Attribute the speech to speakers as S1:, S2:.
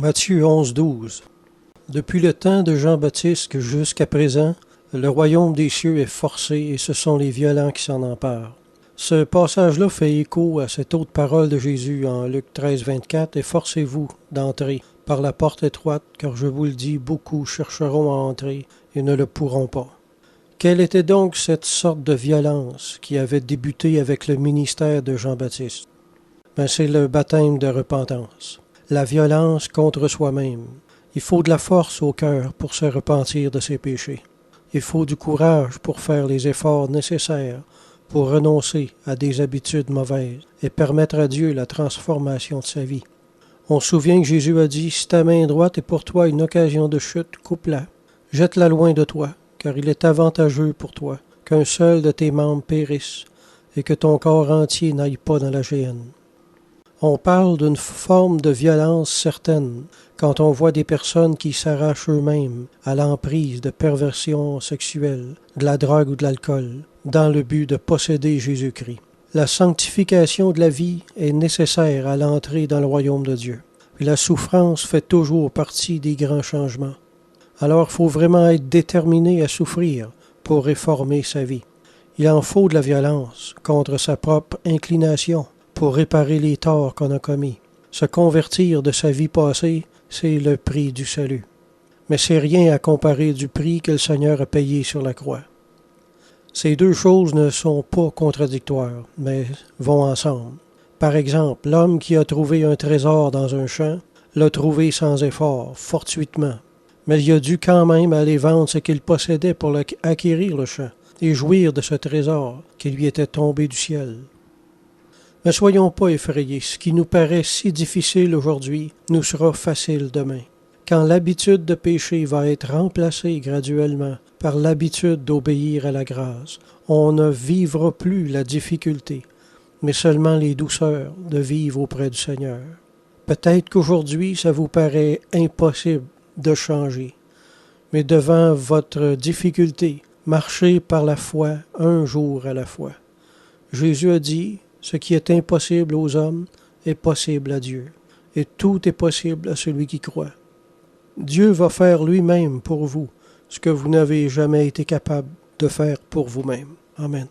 S1: Matthieu 11:12. Depuis le temps de Jean-Baptiste jusqu'à présent, le royaume des cieux est forcé et ce sont les violents qui s'en emparent. Ce passage-là fait écho à cette autre parole de Jésus en Luc 13:24 « Efforcez-vous d'entrer par la porte étroite, car je vous le dis, beaucoup chercheront à entrer et ne le pourront pas. » Quelle était donc cette sorte de violence qui avait débuté avec le ministère de Jean-Baptiste? C'est le baptême de repentance, la violence contre soi-même. Il faut de la force au cœur pour se repentir de ses péchés. Il faut du courage pour faire les efforts nécessaires pour renoncer à des habitudes mauvaises et permettre à Dieu la transformation de sa vie. On se souvient que Jésus a dit « Si ta main droite est pour toi une occasion de chute, coupe-la. Jette-la loin de toi, car il est avantageux pour toi qu'un seul de tes membres périsse et que ton corps entier n'aille pas dans la géhenne. » On parle d'une forme de violence certaine quand on voit des personnes qui s'arrachent eux-mêmes à l'emprise de perversion sexuelle, de la drogue ou de l'alcool, dans le but de posséder Jésus-Christ. La sanctification de la vie est nécessaire à l'entrée dans le royaume de Dieu. Puis la souffrance fait toujours partie des grands changements. Alors il faut vraiment être déterminé à souffrir pour réformer sa vie. Il en faut de la violence contre sa propre inclination pour réparer les torts qu'on a commis. Se convertir de sa vie passée, c'est le prix du salut. Mais c'est rien à comparer du prix que le Seigneur a payé sur la croix. Ces deux choses ne sont pas contradictoires, mais vont ensemble. Par exemple, l'homme qui a trouvé un trésor dans un champ l'a trouvé sans effort, fortuitement. Mais il a dû quand même aller vendre ce qu'il possédait pour acquérir le champ et jouir de ce trésor qui lui était tombé du ciel. Ne soyons pas effrayés, ce qui nous paraît si difficile aujourd'hui nous sera facile demain. Quand l'habitude de pécher va être remplacée graduellement par l'habitude d'obéir à la grâce, on ne vivra plus la difficulté, mais seulement les douceurs de vivre auprès du Seigneur. Peut-être qu'aujourd'hui, ça vous paraît impossible de changer, mais devant votre difficulté, marchez par la foi un jour à la fois. Jésus a dit, ce qui est impossible aux hommes est possible à Dieu, et tout est possible à celui qui croit. Dieu va faire lui-même pour vous ce que vous n'avez jamais été capable de faire pour vous-même. Amen.